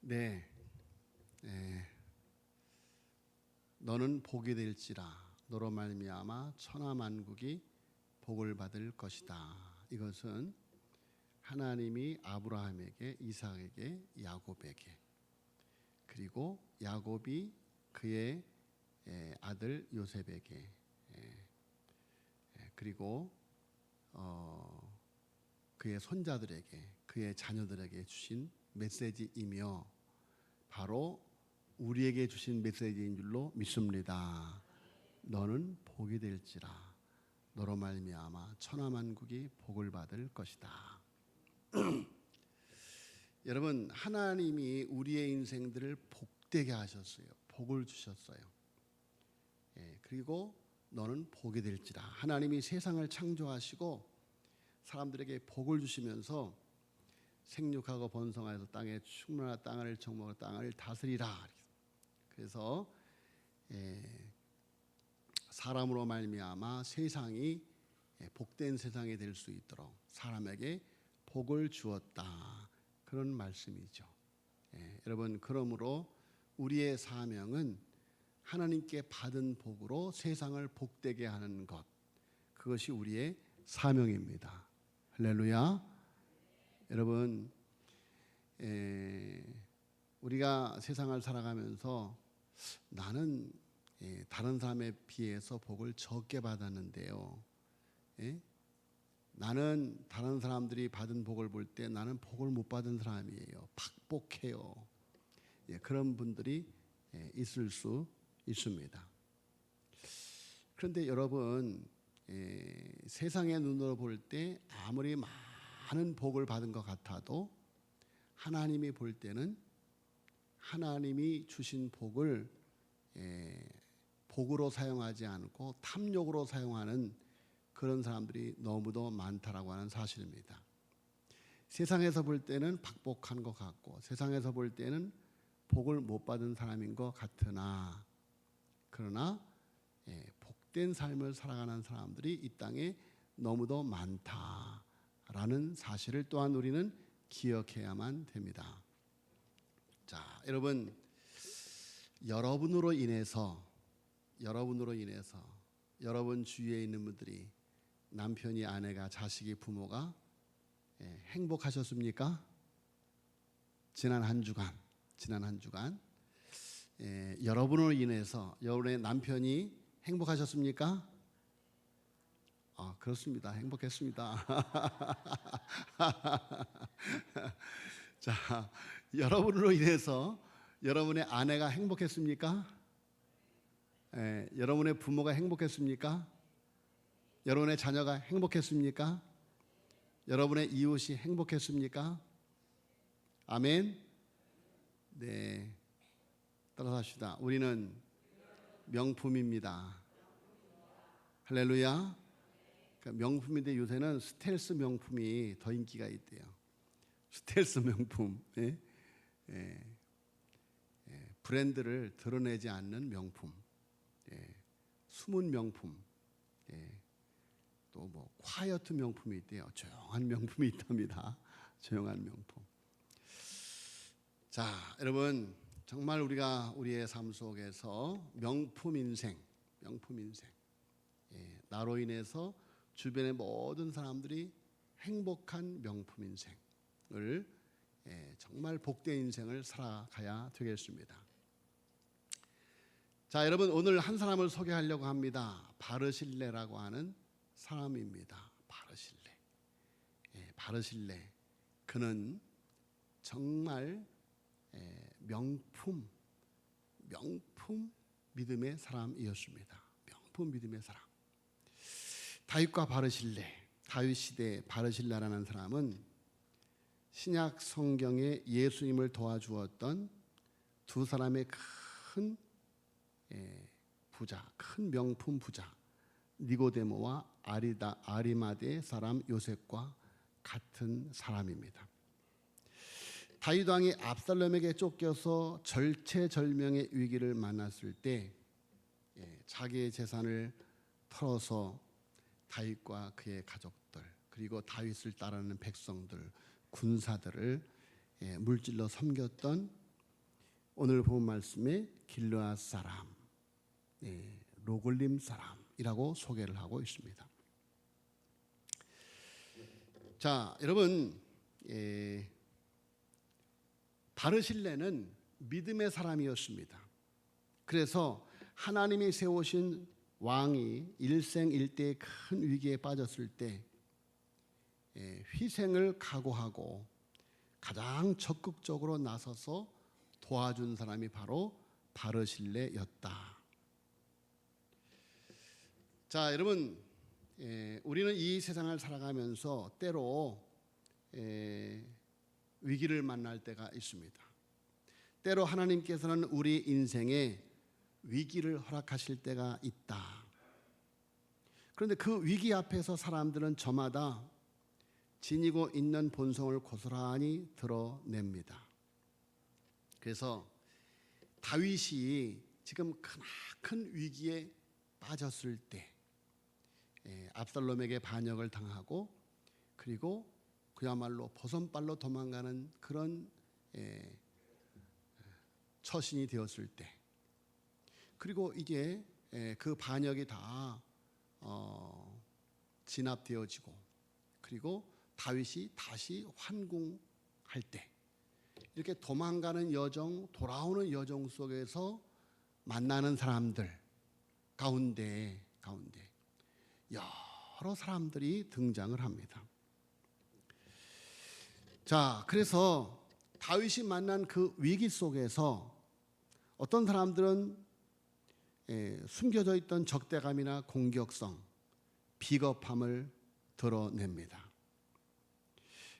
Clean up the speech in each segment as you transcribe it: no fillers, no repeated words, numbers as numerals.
네, 너는 복이 될지라 너로 말미암아 천하 만국이 복을 받을 것이다. 이것은 하나님이 아브라함에게, 이삭에게, 야곱에게, 그리고 야곱이 그의 아들 요셉에게, 그리고 그의 손자들에게, 그의 자녀들에게 주신 메시지이며 바로 우리에게 주신 메시지인 줄로 믿습니다. 너는 복이 될지라 너로 말미암아 천하 만국이 복을 받을 것이다. 여러분, 하나님이 우리의 인생들을 복되게 하셨어요. 복을 주셨어요. 그리고 너는 복이 될지라. 하나님이 세상을 창조하시고 사람들에게 복을 주시면서 생육하고 번성하여서 땅에 충만한 땅을 정복하고 땅을 다스리라. 그래서 사람으로 말미암아 세상이 복된 세상이 될 수 있도록 사람에게 복을 주었다. 그런 말씀이죠. 여러분, 그러므로 우리의 사명은 하나님께 받은 복으로 세상을 복되게 하는 것, 그것이 우리의 사명입니다. 할렐루야. 여러분, 우리가 세상을 살아가면서 나는 다른 사람에 비해서 복을 적게 받았는데요, 나는 다른 사람들이 받은 복을 볼 때 나는 복을 못 받은 사람이에요. 박복해요. 그런 분들이 있을 수 있습니다. 그런데 여러분, 세상의 눈으로 볼 때 아무리 많은 복을 받은 것 같아도 하나님이 볼 때는 하나님이 주신 복을 복으로 사용하지 않고 탐욕으로 사용하는 그런 사람들이 너무도 많다라고 하는 사실입니다. 세상에서 볼 때는 박복한 것 같고 세상에서 볼 때는 복을 못 받은 사람인 것 같으나, 그러나 복된 삶을 살아가는 사람들이 이 땅에 너무도 많다라는 사실을 또한 우리는 기억해야만 됩니다. 자, 여러분, 여러분으로 인해서 여러분 주위에 있는 분들이, 남편이, 아내가, 자식이, 부모가 행복하셨습니까? 지난 한 주간 여러분으로 인해서 여러분의 남편이 행복하셨습니까? 그렇습니다. 행복했습니다. 자, 여러분으로 인해서 여러분의 아내가 행복했습니까? 여러분의 부모가 행복했습니까? 여러분의 자녀가 행복했습니까? 여러분의 이웃이 행복했습니까? 아멘. 네, 따라서 합시다. 우리는 명품입니다. 할렐루야. 그러니까 명품인데 요새는 스텔스 명품이 더 인기가 있대요. 스텔스 명품, 브랜드를 드러내지 않는 명품, 숨은 명품, 또 뭐 콰이어트 명품이 있대요. 조용한 명품이 있답니다. 조용한 명품. 자, 여러분, 정말 우리가 우리의 삶 속에서 명품 인생, 나로 인해서 주변의 모든 사람들이 행복한 명품 인생을, 정말 복된 인생을 살아가야 되겠습니다. 자, 여러분, 오늘 한 사람을 소개하려고 합니다. 바르실레라고 하는 사람입니다. 바르실레. 그는 정말 명품 믿음의 사람이었습니다. 명품 믿음의 사람. 다윗과 바르실레, 다윗 시대 바르실레라는 사람은 신약 성경에 예수님을 도와주었던 두 사람의 큰 부자, 큰 명품 부자, 니고데모와 아리마대 사람 요셉과 같은 사람입니다. 다윗 왕이 압살롬에게 쫓겨서 절체절명의 위기를 만났을 때 자기의 재산을 털어서 다윗과 그의 가족들, 그리고 다윗을 따르는 백성들, 군사들을 물질로 섬겼던 오늘 본 말씀에 길르앗 사람, 로글림 사람이라고 소개를 하고 있습니다. 자, 여러분, 바르실레는 믿음의 사람이었습니다. 그래서 하나님이 세우신 왕이 일생일대의 큰 위기에 빠졌을 때 희생을 각오하고 가장 적극적으로 나서서 도와준 사람이 바로 바르실레였다. 자, 여러분, 우리는 이 세상을 살아가면서 때로 위기를 만날 때가 있습니다. 때로 하나님께서는 우리 인생에 위기를 허락하실 때가 있다. 그런데 그 위기 앞에서 사람들은 저마다 지니고 있는 본성을 고스란히 드러냅니다. 그래서 다윗이 지금 크나큰 위기에 빠졌을 때 압살롬에게 반역을 당하고 그리고 그야말로 버선발로 도망가는 그런 처신이 되었을 때, 그리고 이제 그 반역이 다 진압되어지고 그리고 다윗이 다시 환궁할 때, 이렇게 도망가는 여정, 돌아오는 여정 속에서 만나는 사람들 가운데 여러 사람들이 등장을 합니다. 자, 그래서 다윗이 만난 그 위기 속에서 어떤 사람들은 숨겨져 있던 적대감이나 공격성, 비겁함을 드러냅니다.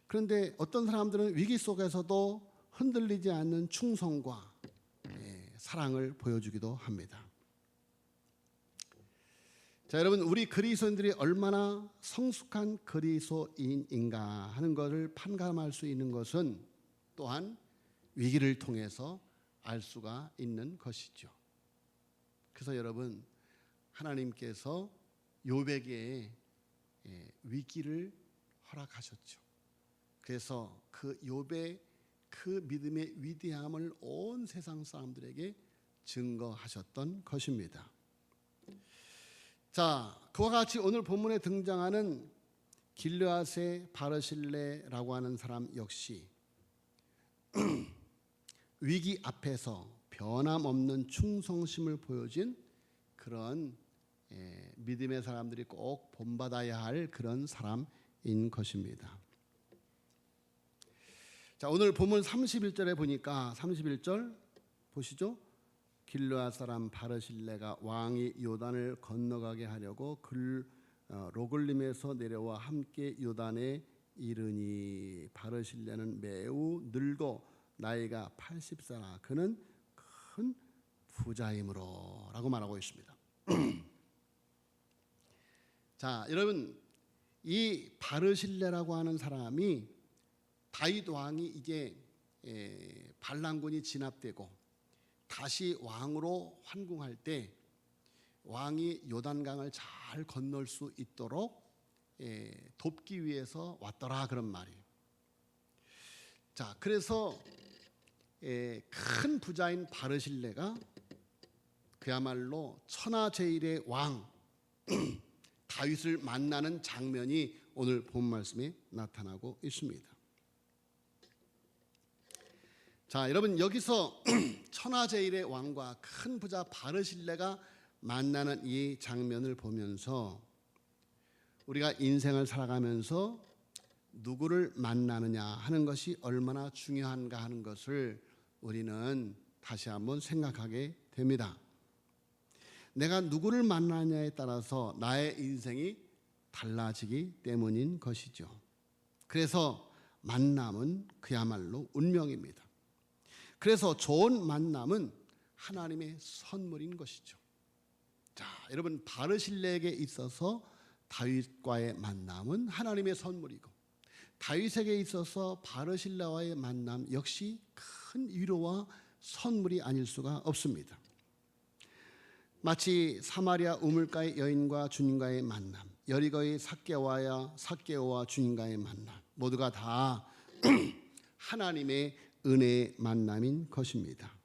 그런데 어떤 사람들은 위기 속에서도 흔들리지 않는 충성과 사랑을 보여주기도 합니다. 자, 여러분, 우리 그리스도인들이 얼마나 성숙한 그리스도인인가 하는 것을 판가름할 수 있는 것은 또한 위기를 통해서 알 수가 있는 것이죠. 그래서 여러분, 하나님께서 욥에게 위기를 허락하셨죠. 그래서 그 욥의 그 믿음의 위대함을 온 세상 사람들에게 증거하셨던 것입니다. 자, 그와 같이 오늘 본문에 등장하는 길르앗의 바르실레라고 하는 사람 역시 위기 앞에서 변함없는 충성심을 보여준 그런 믿음의 사람들이 꼭 본받아야 할 그런 사람인 것입니다. 자, 오늘 본문 31절에 보니까 31절 보시죠. 길르앗 사람 바르실레가 왕이 요단을 건너가게 하려고 로글림에서 내려와 함께 요단에 이르니 바르실레는 매우 늙고 나이가 80세라 그는 큰 부자이므로 라고 말하고 있습니다. 자, 여러분, 이 바르실레라고 하는 사람이 다윗 왕이 이제 반란군이 진압되고 다시 왕으로 환궁할 때 왕이 요단강을 잘 건널 수 있도록 돕기 위해서 왔더라 그런 말이에요. 자, 그래서 큰 부자인 바르실레가 그야말로 천하제일의 왕 다윗을 만나는 장면이 오늘 본 말씀에 나타나고 있습니다. 자, 여러분, 여기서 천하제일의 왕과 큰 부자 바르실레가 만나는 이 장면을 보면서 우리가 인생을 살아가면서 누구를 만나느냐 하는 것이 얼마나 중요한가 하는 것을 우리는 다시 한번 생각하게 됩니다. 내가 누구를 만나냐에 따라서 나의 인생이 달라지기 때문인 것이죠. 그래서 만남은 그야말로 운명입니다. 그래서 좋은 만남은 하나님의 선물인 것이죠. 자, 여러분, 바르실레에게 있어서 다윗과의 만남은 하나님의 선물이고 다윗에게 있어서 바르실레와의 만남 역시 큰 위로와 선물이 아닐 수가 없습니다. 마치 사마리아 우물가의 여인과 주님과의 만남, 여리고의 삭개오와 주님과의 만남, 모두가 다 하나님의 은혜의 만남인 것입니다.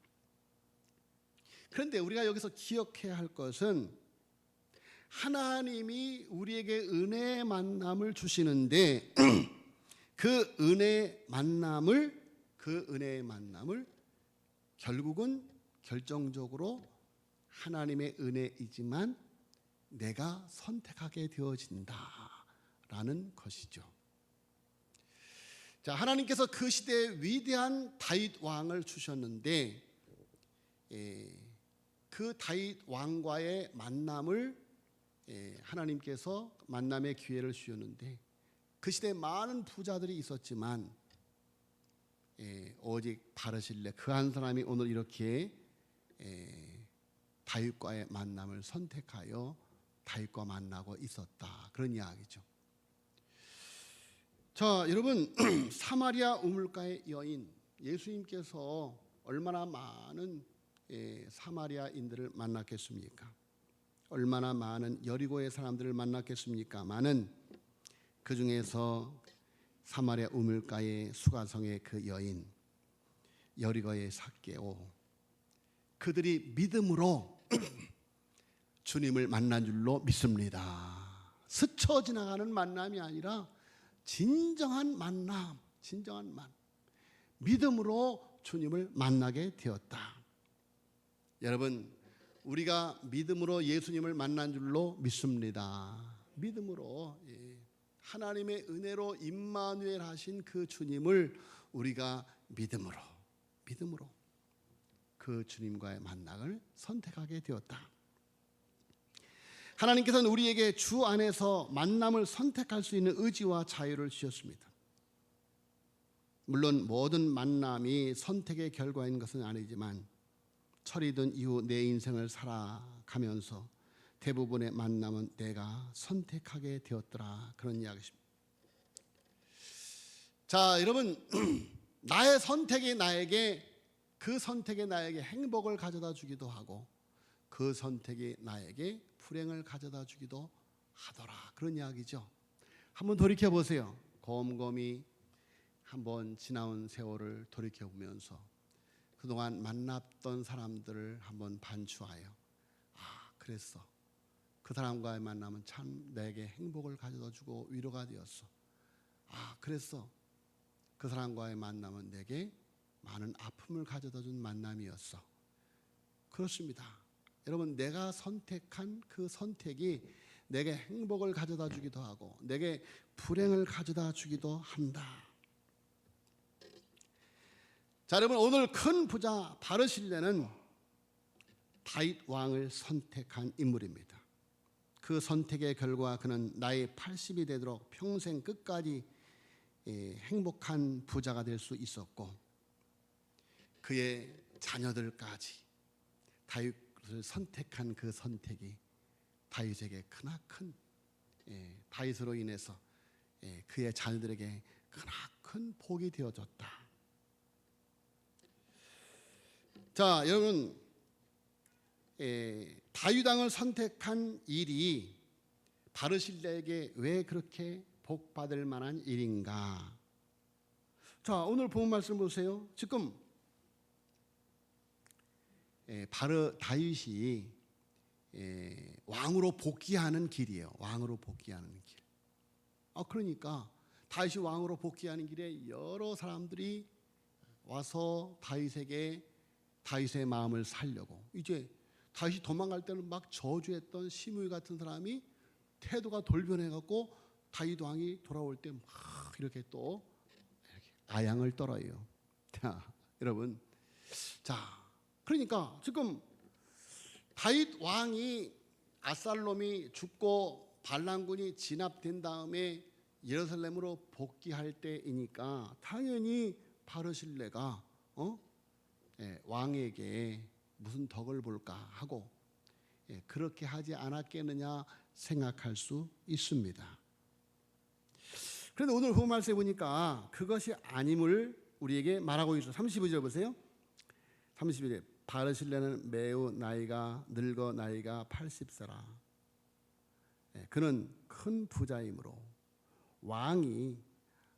그런데 우리가 여기서 기억해야 할 것은 하나님이 우리에게 은혜의 만남을 주시는데 그 은혜의 만남을 결국은 결정적으로 하나님의 은혜이지만 내가 선택하게 되어진다라는 것이죠. 자, 하나님께서 그 시대에 위대한 다윗 왕을 주셨는데 그 다윗 왕과의 만남을 하나님께서 만남의 기회를 주셨는데 그 시대에 많은 부자들이 있었지만 오직 바르실레 그 한 사람이 오늘 이렇게 다윗과의 만남을 선택하여 다윗과 만나고 있었다, 그런 이야기죠. 자, 여러분, 사마리아 우물가의 여인, 예수님께서 얼마나 많은 사마리아인들을 만났겠습니까? 얼마나 많은 여리고의 사람들을 만났겠습니까? 많은 그 중에서 사마리아 우물가의 수가성의 그 여인, 여리고의 삭개오, 그들이 믿음으로 주님을 만난 줄로 믿습니다. 스쳐 지나가는 만남이 아니라 진정한 만남, 믿음으로 주님을 만나게 되었다. 여러분, 우리가 믿음으로 예수님을 만난 줄로 믿습니다. 믿음으로, 하나님의 은혜로 임마누엘 하신 그 주님을 우리가 믿음으로 그 주님과의 만남을 선택하게 되었다. 하나님께서는 우리에게 주 안에서 만남을 선택할 수 있는 의지와 자유를 주셨습니다. 물론 모든 만남이 선택의 결과인 것은 아니지만 철이든 이후 내 인생을 살아가면서 대부분의 만남은 내가 선택하게 되었더라, 그런 이야기입니다. 자, 여러분, 나의 선택이 그 선택이 나에게 행복을 가져다 주기도 하고 그 선택이 나에게 불행을 가져다 주기도 하더라, 그런 이야기죠. 한번 돌이켜 보세요. 곰곰이 한번 지나온 세월을 돌이켜 보면서 그동안 만났던 사람들을 한번 반추하여, 그랬어, 그 사람과의 만남은 참 내게 행복을 가져다 주고 위로가 되었어. 그랬어, 그 사람과의 만남은 내게 많은 아픔을 가져다 준 만남이었어. 그렇습니다. 여러분, 내가 선택한 그 선택이 내게 행복을 가져다 주기도 하고 내게 불행을 가져다 주기도 한다. 자, 여러분, 오늘 큰 부자 바르실레는 다윗 왕을 선택한 인물입니다. 그 선택의 결과 그는 나이 80이 되도록 평생 끝까지 행복한 부자가 될 수 있었고 그의 자녀들까지 다윗을 선택한 그 선택이 다윗에게 크나큰 다윗으로 인해서 그의 자녀들에게 크나큰 복이 되어졌다. 자, 여러분, 다윗 왕을 선택한 일이 바르실레에게 왜 그렇게 복 받을 만한 일인가? 자, 오늘 본 말씀 보세요. 지금 다윗이 왕으로 복귀하는 길이에요. 왕으로 복귀하는 길. 그러니까 다윗이 왕으로 복귀하는 길에 여러 사람들이 와서 다윗의 마음을 살려고, 이제 다윗이 도망갈 때는 막 저주했던 시므이 같은 사람이 태도가 돌변해갖고 다윗 왕이 돌아올 때 막 이렇게 또 아양을 떨어요. 자, 여러분, 그러니까 지금 다윗 왕이 압살롬이 죽고 반란군이 진압된 다음에 예루살렘으로 복귀할 때이니까 당연히 바르실레가 왕에게 무슨 덕을 볼까 하고 그렇게 하지 않았겠느냐 생각할 수 있습니다. 그런데 오늘 그 말씀에 보니까 그것이 아님을 우리에게 말하고 있어요. 32절 보세요. 32절, 바르실레는 매우 늙어 나이가 80세라. 그는 큰 부자이므로 왕이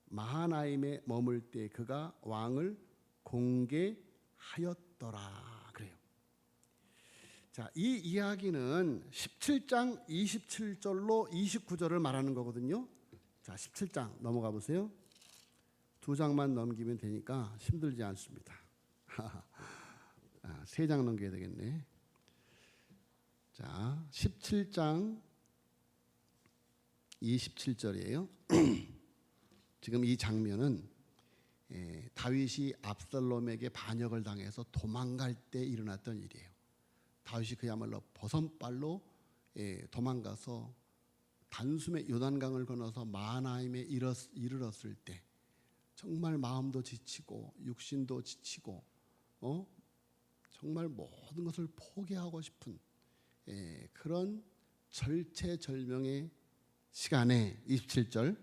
마하나임에 머물 때 그가 왕을 공개하였더라, 그래요. 자, 이 이야기는 17장 27절로 29절을 말하는 거거든요. 자, 17장 넘어가 보세요. 2장만 넘기면 되니까 힘들지 않습니다. 3장 넘겨야 되겠네. 자, 17장 27절이에요. 지금 이 장면은 다윗이 압살롬에게 반역을 당해서 도망갈 때 일어났던 일이에요. 다윗이 그야말로 버선발로 도망가서 단숨에 요단강을 건너서 마하나임에 이르렀을 때 정말 마음도 지치고 육신도 지치고 정말 모든 것을 포기하고 싶은 그런 절체절명의 시간에 27절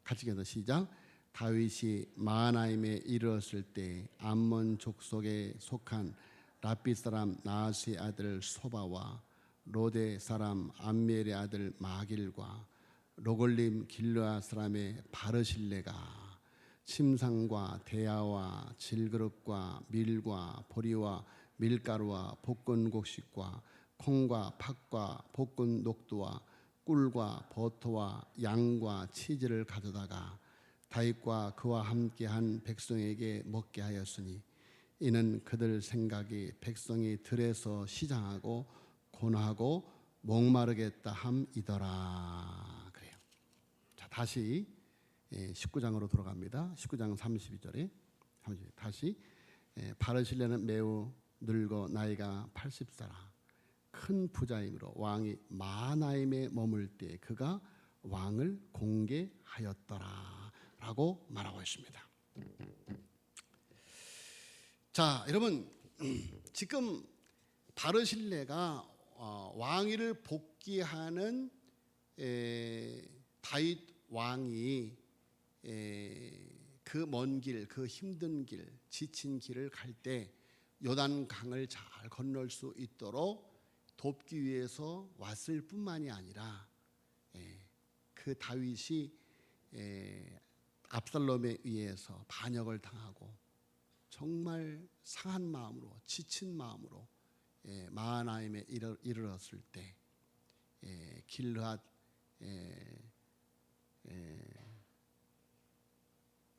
같이 읽어서 시작. 다윗이 마하나임에 이르렀을 때 암몬 족속에 속한 라빛 사람 나하스의 아들 소바와 로데 사람 암멜의 아들 마길과 로골림 길르앗 사람의 바르실레가 침상과 대야와 질그릇과 밀과 보리와 밀가루와 볶은 곡식과 콩과 팥과 볶은 녹두와 꿀과 버터와 양과 치즈를 가져다가 다윗과 그와 함께한 백성에게 먹게 하였으니 이는 그들 생각이 백성이 들에서 시장하고 고나하고 목마르겠다 함이더라. 그래요. 자, 다시 19장으로 돌아갑니다. 19장 32절에 다시 바르실레는 매우 늙어 나이가 80세라 큰 부자이므로 왕이 마하나임에 머물 때 그가 왕을 공개하였더라 라고 말하고 있습니다. 자, 여러분, 지금 바르실레가 왕위를 복귀하는 다윗 왕이 그 먼 길, 그 힘든 길, 지친 길을 갈 때 요단강을 잘 건널 수 있도록 돕기 위해서 왔을 뿐만이 아니라 그 다윗이 압살롬에 의해서 반역을 당하고 정말 상한 마음으로 지친 마음으로 마하나임에 이르렀을 때 길르앗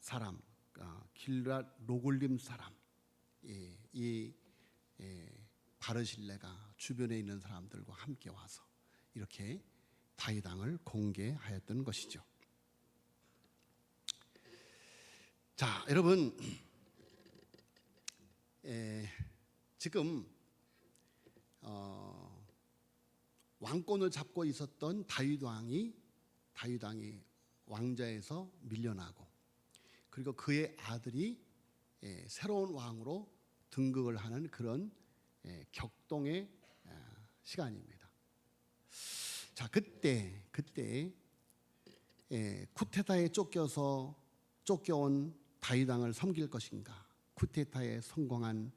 사람, 길르앗 로골림 사람 이 바르실레가 주변에 있는 사람들과 함께 와서 이렇게 다윗 왕을 공개하였던 것이죠. 자, 여러분, 지금 왕권을 잡고 있었던 다윗 왕이 왕좌에서 밀려나고 그리고 그의 아들이 새로운 왕으로 등극을 하는 그런 격동의 시간입니다. 자, 그때 쿠데타에 쫓겨온 다윗 왕을 섬길 것인가? 쿠데타에 성공한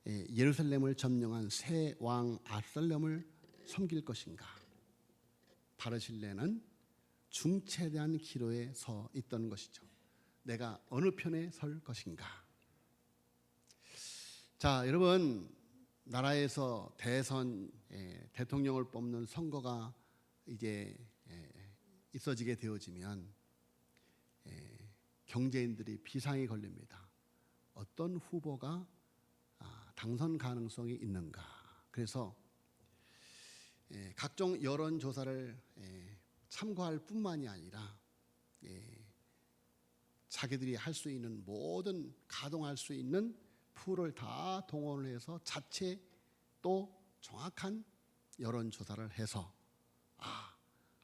예루살렘을 점령한 새 왕 압살롬을 섬길 것인가? 바르실레는 중체대한 기로에 서 있던 것이죠. 내가 어느 편에 설 것인가? 자, 여러분, 나라에서 대통령을 뽑는 선거가 이제 있어지게 되어지면 경제인들이 비상이 걸립니다. 어떤 후보가 당선 가능성이 있는가? 그래서 각종 여론조사를 참고할 뿐만이 아니라 자기들이 할 수 있는 모든 가동할 수 있는 풀을 다 동원을 해서 자체 또 정확한 여론조사를 해서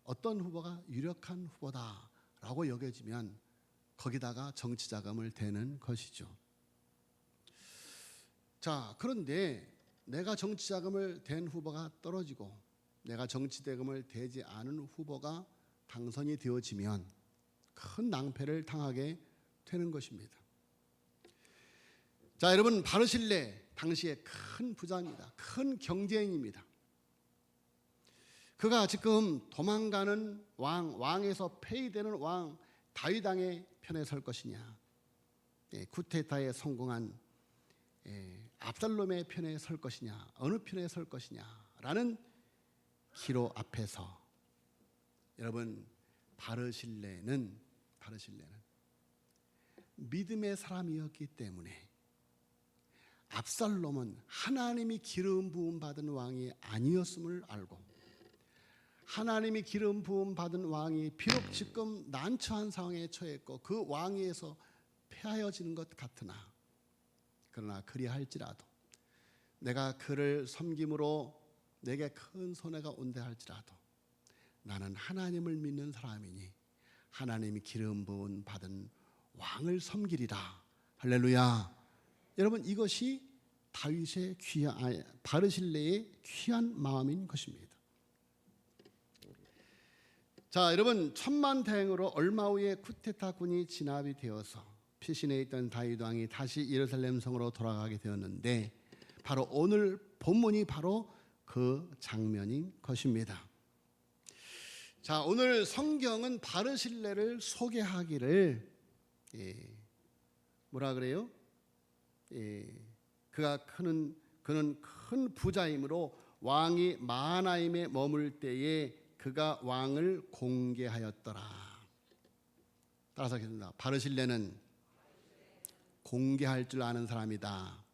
어떤 후보가 유력한 후보다라고 여겨지면 거기다가 정치자금을 대는 것이죠. 자, 그런데 내가 정치자금을 댄 후보가 떨어지고 내가 정치자금을 대지 않은 후보가 당선이 되어지면 큰 낭패를 당하게 되는 것입니다. 자, 여러분, 바르실레 당시에 큰 부자입니다. 큰 경제인입니다. 그가 지금 도망가는 왕에서 폐위되는 왕 다윗 왕의 편에 설 것이냐, 쿠데타에 성공한 압살롬의 편에 설 것이냐, 어느 편에 설 것이냐라는 기로 앞에서 여러분 바르실레는 믿음의 사람이었기 때문에 압살롬은 하나님이 기름 부음 받은 왕이 아니었음을 알고 하나님이 기름 부음 받은 왕이 비록 지금 난처한 상황에 처했고 그 왕위에서 폐하여지는 것 같으나 그러나 그리할지라도 내가 그를 섬김으로 내게 큰 손해가 온다 할지라도 나는 하나님을 믿는 사람이니 하나님이 기름 부음 받은 왕을 섬기리라. 할렐루야. 여러분 이것이 다윗의 바르실레의 귀한 마음인 것입니다. 자, 여러분 천만다행으로 얼마 후에 쿠데타군이 진압이 되어서 피신해 있던 다윗 왕이 다시 예루살렘 성으로 돌아가게 되었는데 바로 오늘 본문이 바로 그 장면인 것입니다. 자, 오늘 성경은 바르실레를 소개하기를 뭐라 그래요? 그는 큰 부자이므로 왕이 마하나임에 머물 때에 그가 왕을 공개하였더라. 따라서 하겠습니다. 바르실레는 공개할 줄 아는 사람이다.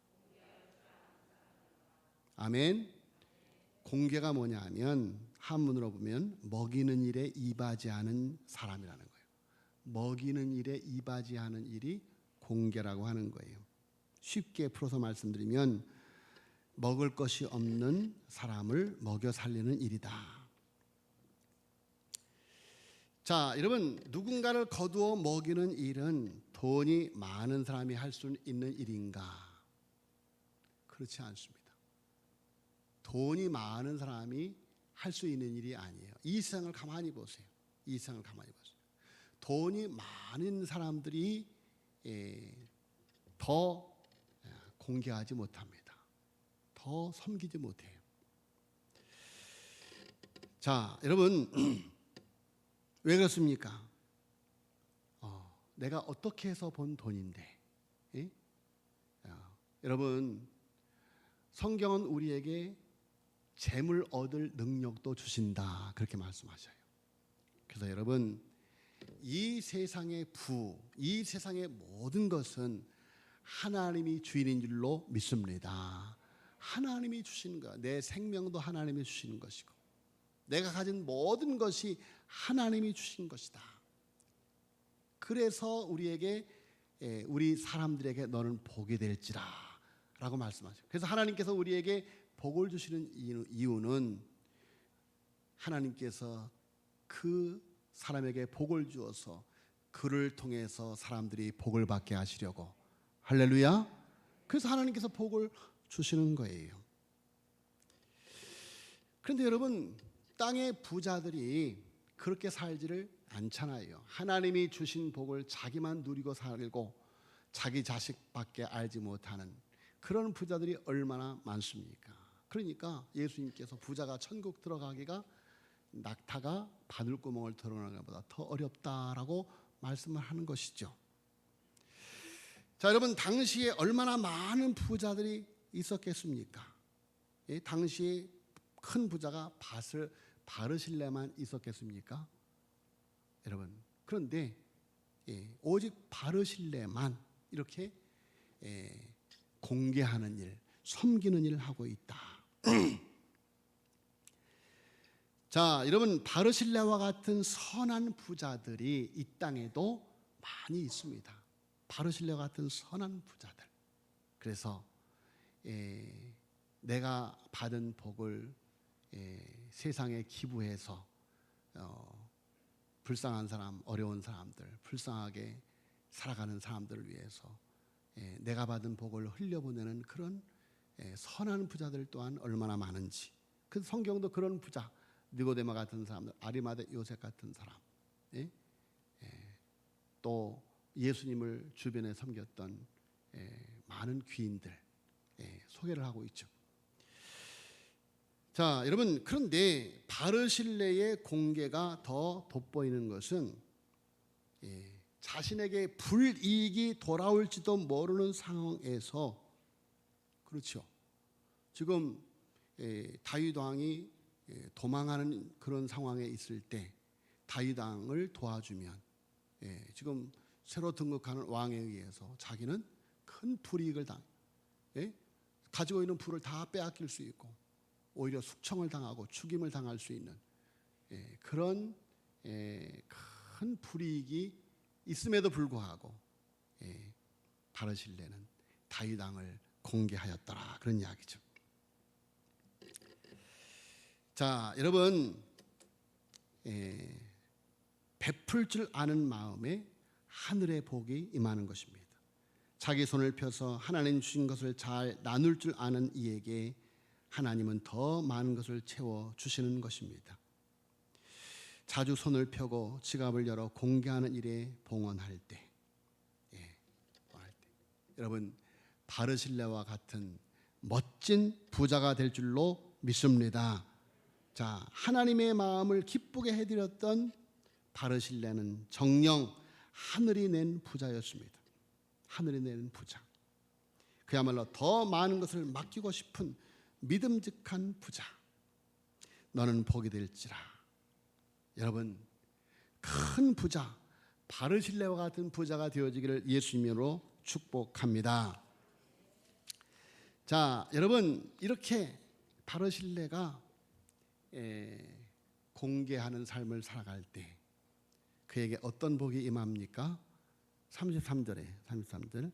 아멘. 공개가 뭐냐 하면 한문으로 보면 먹이는 일에 이바지하는 사람이라는 거예요. 먹이는 일에 이바지하는 일이 공개라고 하는 거예요. 쉽게 풀어서 말씀드리면 먹을 것이 없는 사람을 먹여 살리는 일이다. 자, 여러분 누군가를 거두어 먹이는 일은 돈이 많은 사람이 할 수 있는 일인가? 그렇지 않습니다. 돈이 많은 사람이 할 수 있는 일이 아니에요. 이 세상을 가만히 보세요. 돈이 많은 사람들이 더 공개하지 못합니다. 더 섬기지 못해요. 자, 여러분 왜 그렇습니까? 내가 어떻게 해서 번 돈인데 여러분 성경은 우리에게 재물 얻을 능력도 주신다 그렇게 말씀하셔요. 그래서 여러분 이 세상의 이 세상의 모든 것은 하나님이 주인인 줄로 믿습니다. 하나님이 주시는 것, 내 생명도 하나님이 주시는 것이고 내가 가진 모든 것이 하나님이 주신 것이다. 그래서 우리 사람들에게 너는 복이 될지라 라고 말씀하셔요. 그래서 하나님께서 우리에게 복을 주시는 이유는 하나님께서 그 사람에게 복을 주어서 그를 통해서 사람들이 복을 받게 하시려고. 할렐루야. 그래서 하나님께서 복을 주시는 거예요. 그런데 여러분 땅의 부자들이 그렇게 살지를 않잖아요. 하나님이 주신 복을 자기만 누리고 살고 자기 자식밖에 알지 못하는 그런 부자들이 얼마나 많습니까? 그러니까 예수님께서 부자가 천국 들어가기가 낙타가 바늘구멍을 드러나는 것보다 더 어렵다라고 말씀을 하는 것이죠. 자, 여러분 당시에 얼마나 많은 부자들이 있었겠습니까? 당시에 큰 부자가 바르실레만 있었겠습니까? 여러분 그런데 오직 바르실레만 이렇게 공개하는 일, 섬기는 일을 하고 있다. 자, 여러분 바르실레와 같은 선한 부자들이 이 땅에도 많이 있습니다. 바르실레와 같은 선한 부자들. 그래서 내가 받은 복을 세상에 기부해서 불쌍한 사람, 어려운 사람들, 불쌍하게 살아가는 사람들을 위해서 내가 받은 복을 흘려보내는 그런 선한 부자들 또한 얼마나 많은지. 그 성경도 그런 부자, 니고데모 같은 사람들, 아리마대 요셉 같은 사람, 또 예수님을 주변에 섬겼던 많은 귀인들 소개를 하고 있죠. 자, 여러분 그런데 바르실레의 공개가 더 돋보이는 것은 자신에게 불이익이 돌아올지도 모르는 상황에서 그렇죠. 지금 다윗 왕이 도망하는 그런 상황에 있을 때 다윗 왕을 도와주면 지금 새로 등극하는 왕에 의해서 자기는 큰 불이익을 가지고 있는 부를 다 빼앗길 수 있고 오히려 숙청을 당하고 죽임을 당할 수 있는 그런 큰 불이익이 있음에도 불구하고 바르실레는 다윗 왕을 공개하였더라, 그런 이야기죠. 자, 여러분, 베풀 줄 아는 마음에 하늘의 복이 임하는 것입니다. 자기 손을 펴서 하나님 주신 것을 잘 나눌 줄 아는 이에게 하나님은 더 많은 것을 채워 주시는 것입니다. 자주 손을 펴고 지갑을 열어 공개하는 일에 봉헌할 때, 여러분, 바르실레와 같은 멋진 부자가 될 줄로 믿습니다. 자, 하나님의 마음을 기쁘게 해드렸던 바르실레는 정녕 하늘이 낸 부자였습니다. 하늘이 낸 부자, 그야말로 더 많은 것을 맡기고 싶은 믿음직한 부자. 너는 복이 될지라. 여러분, 큰 부자, 바르실레와 같은 부자가 되어지기를 예수님으로 축복합니다. 자, 여러분, 이렇게 바르실레가 공개하는 삶을 살아갈 때 그에게 어떤 복이 임합니까? 33절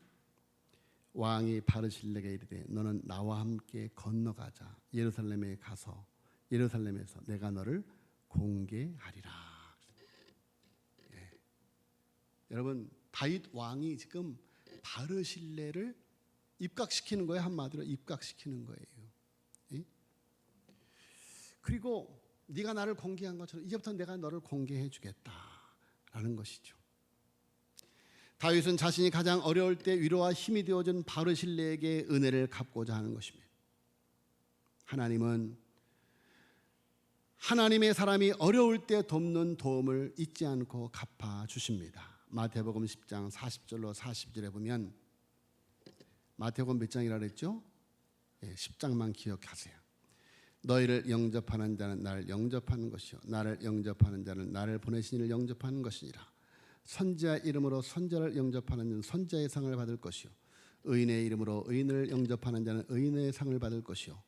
왕이 바르실레에게 이르되 너는 나와 함께 건너가자. 예루살렘에 가서 예루살렘에서 내가 너를 공개하리라. 여러분, 다윗 왕이 지금 바르실레를 입각시키는 거예요. 한마디로 입각시키는 거예요. 그리고 네가 나를 공개한 것처럼 이제부터 내가 너를 공개해 주겠다라는 것이죠. 다윗은 자신이 가장 어려울 때 위로와 힘이 되어준 바르실레에게 은혜를 갚고자 하는 것입니다. 하나님은 하나님의 사람이 어려울 때 돕는 도움을 잊지 않고 갚아 주십니다. 마태복음 10장 40절로 40절에 보면, 마태복음 몇 장이라 그랬죠? 10장만 기억하세요. 너희를 영접하는 자는 나를 영접하는 것이요 나를 영접하는 자는 나를 보내신 이를 영접하는 것이니라. 선지자 이름으로 선지자를 영접하는 자는 선지자의 상을 받을 것이요 의인의 이름으로 의인을 영접하는 자는 의인의 상을 받을 것이요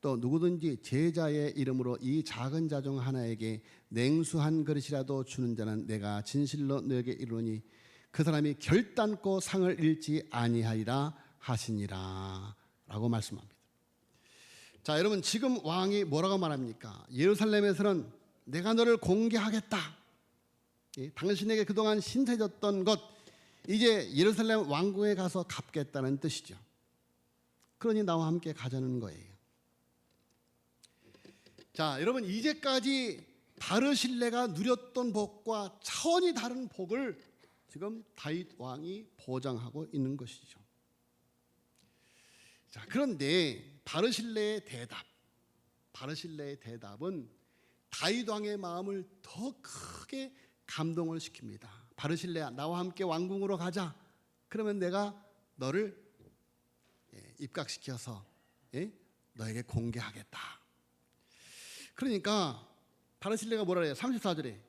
또 누구든지 제자의 이름으로 이 작은 자 중 하나에게 냉수 한 그릇이라도 주는 자는 내가 진실로 너에게 이르노니 그 사람이 결단코 상을 잃지 아니하리라 하시니라 라고 말씀합니다. 자, 여러분, 지금 왕이 뭐라고 말합니까? 예루살렘에서는 내가 너를 공개하겠다. 당신에게 그동안 신세졌던 것 이제 예루살렘 왕궁에 가서 갚겠다는 뜻이죠. 그러니 나와 함께 가자는 거예요. 자, 여러분, 이제까지 바르실레가 누렸던 복과 차원이 다른 복을 지금 다윗 왕이 보장하고 있는 것이죠. 자, 그런데 바르실레의 대답은 다윗 왕의 마음을 더 크게 감동을 시킵니다. 바르실레야, 나와 함께 왕궁으로 가자. 그러면 내가 너를 입각시켜서 너에게 공개하겠다. 그러니까 바르실레가 뭐라 해요? 34절에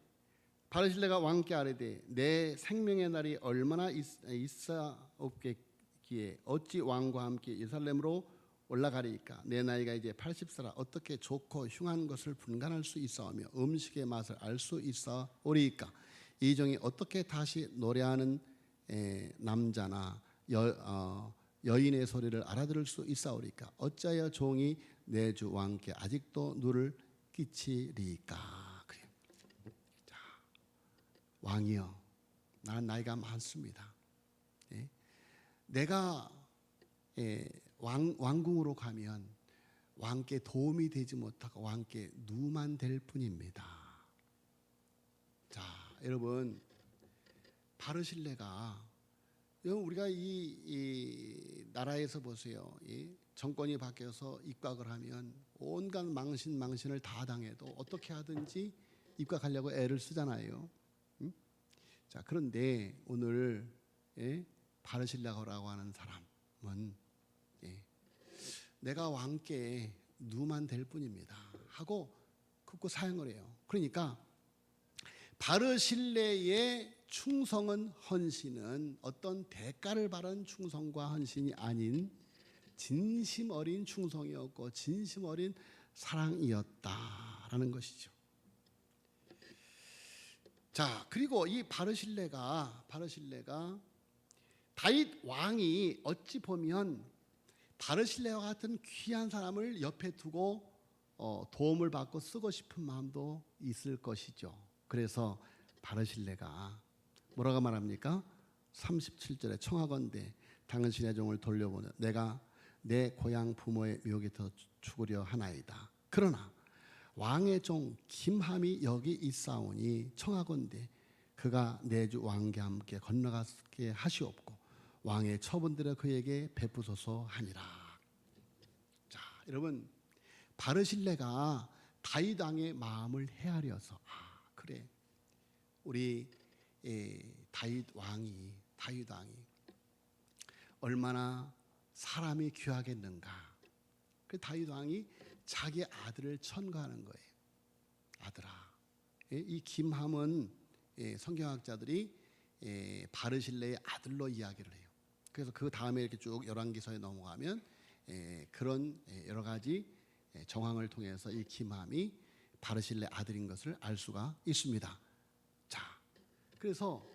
바르실레가 왕께 아뢰되 내 생명의 날이 얼마나 있사옵겠기에 어찌 왕과 함께 예루살렘으로 올라가리이까. 내 나이가 이제 80세라 어떻게 좋고 흉한 것을 분간할 수 있사오며 음식의 맛을 알 수 있사오리이까. 이 종이 어떻게 다시 노래하는 남자나 여인의 소리를 알아들을 수 있사오리이까. 어찌하여 종이 내 주 왕께 아직도 누를 끼치리이까. 자, 왕이여, 나는 나이가 많습니다. 내가 왕궁으로 가면 왕께 도움이 되지 못하고 왕께 누만 될 뿐입니다. 자, 여러분, 바르실레가 우리가 이 나라에서 보세요. 정권이 바뀌어서 입각을 하면 온갖 망신을 다 당해도 어떻게 하든지 입각하려고 애를 쓰잖아요. 자, 그런데 오늘 바르실레라고 하는 사람은 내가 왕께 누만 될 뿐입니다 하고 굽고 사형을 해요. 그러니까 바르실레의 충성은 헌신은 어떤 대가를 바라는 충성과 헌신이 아닌 진심 어린 충성이었고 진심 어린 사랑이었다라는 것이죠. 자, 그리고 이 바르실레가 다윗 왕이 어찌 보면 바르실레와 같은 귀한 사람을 옆에 두고 도움을 받고 쓰고 싶은 마음도 있을 것이죠. 그래서 바르실레가 뭐라고 말합니까? 37절에 청하건대 당신의 종을 돌려보내 내가 내 고향 부모의 묘기터 죽으려 하나이다. 그러나 왕의 종 김함이 여기 있사오니 청하건대 그가 내 주 왕과 함께 건너가게 하시옵고 왕의 처분들을 그에게 베푸소서 하니라. 자, 여러분 바르실레가 다윗 왕의 마음을 헤아려서 그래 우리 다윗 왕이 얼마나 사람이 귀하겠는가. 그 다윗 왕이 자기 아들을 천거하는 거예요. 아들아. 이 김함은 성경학자들이 바르실레의 아들로 이야기를 해요. 그래서 그 다음에 이렇게 쭉 열왕기서에 넘어가면 그런 여러 가지 정황을 통해서 이 김함이 바르실레 아들인 것을 알 수가 있습니다. 자, 그래서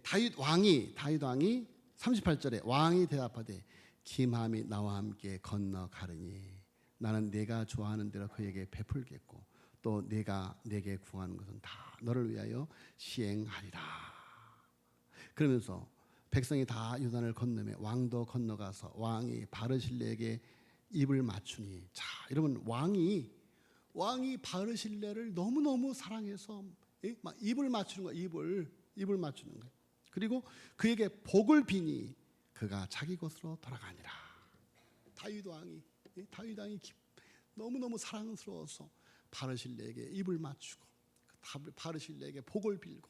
다윗 왕이 38절에 왕이 대답하되 김함이 나와 함께 건너가르니 나는 내가 좋아하는 대로 그에게 베풀겠고 또 내가 내게 구하는 것은 다 너를 위하여 시행하리라. 그러면서 백성이 다 요단을 건너매 왕도 건너가서 왕이 바르실레에게 입을 맞추니. 자, 여러분 왕이 바르실레를 너무너무 사랑해서 막 입을 맞추는 거야. 입을 맞추는 거야. 그리고 그에게 복을 비니 그가 자기 곳으로 돌아가니라. 다윗 왕이 너무너무 사랑스러워서 바르실레에게 입을 맞추고 바르실레에게 복을 빌고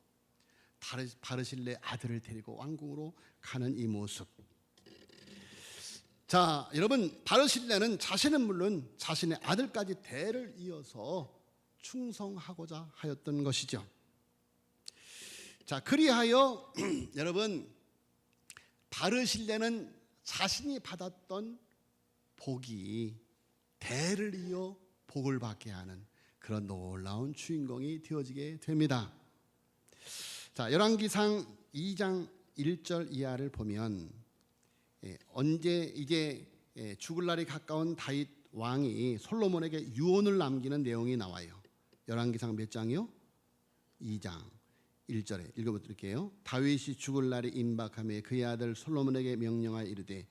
바르실레 아들을 데리고 왕궁으로 가는 이 모습. 자, 여러분 바르실레는 자신은 물론 자신의 아들까지 대를 이어서 충성하고자 하였던 것이죠. 자, 그리하여 여러분 바르실레는 자신이 받았던 복이 대를 이어 복을 받게 하는 그런 놀라운 주인공이 되어지게 됩니다. 자, 열왕기상 2장 1절 이하를 보면 언제 이제 죽을 날이 가까운 다윗 왕이 솔로몬에게 유언을 남기는 내용이 나와요. 열왕기상 몇 장이요? 2장 1절에 읽어드릴게요. 다윗이 죽을 날이 임박하며 그의 아들 솔로몬에게 명령하여 이르되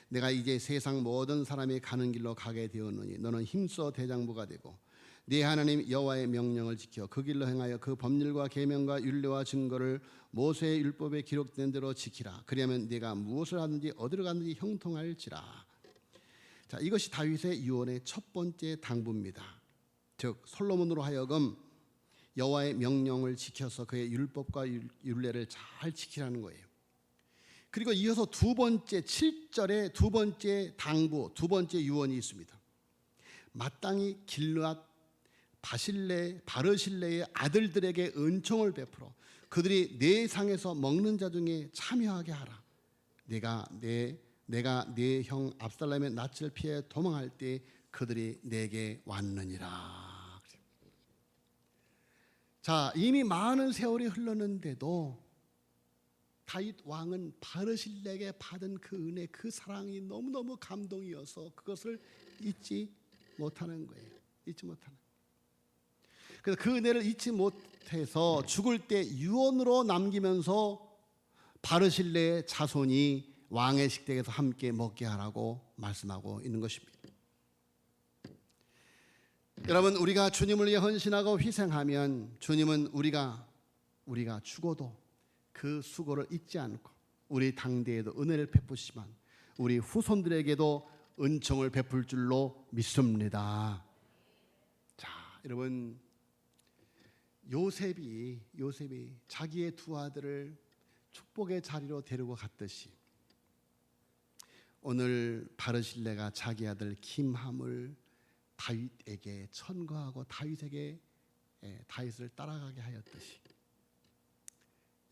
내가 이제 세상 모든 사람이 가는 길로 가게 되었느니 너는 힘써 대장부가 되고 네 하나님 여호와의 명령을 지켜 그 길로 행하여 그 법률과 계명과 율례와 증거를 모세의 율법에 기록된 대로 지키라. 그리하면 네가 무엇을 하든지 어디로 가든지 형통할지라. 자, 이것이 다윗의 유언의 첫 번째 당부입니다. 즉 솔로몬으로 하여금 여호와의 명령을 지켜서 그의 율법과 율례를 잘 지키라는 거예요. 그리고 이어서 두 번째 7절에 두 번째 당부, 두 번째 유언이 있습니다. 마땅히 길르앗 바르실레의 아들들에게 은총을 베풀어 그들이 내 상에서 먹는 자 중에 참여하게 하라. 내가 내 형 압살롬의 낯을 피해 도망할 때 그들이 내게 왔느니라. 자, 이미 많은 세월이 흘렀는데도 다윗 왕은 바르실레에게 받은 그 은혜, 그 사랑이 너무너무 감동이어서 그것을 잊지 못하는 거예요. 잊지 못하는. 그래서 그 은혜를 잊지 못해서 죽을 때 유언으로 남기면서 바르실레의 자손이 왕의 식탁에서 함께 먹게 하라고 말씀하고 있는 것입니다. 여러분, 우리가 주님을 위해 헌신하고 희생하면 주님은 우리가 죽어도 그 수고를 잊지 않고 우리 당대에도 은혜를 베푸시지만 우리 후손들에게도 은총을 베풀 줄로 믿습니다. 자, 여러분, 요셉이 자기의 두 아들을 축복의 자리로 데리고 갔듯이 오늘 바르실레가 자기 아들 김함을 다윗에게 천거하고 다윗을 따라가게 하였듯이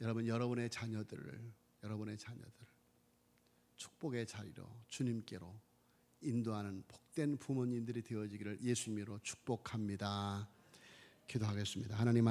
여러분의 자녀들을 축복의 자리로 주님께로 인도하는 복된 부모님들이 되어지기를 예수님으로 축복합니다. 기도하겠습니다. 하나님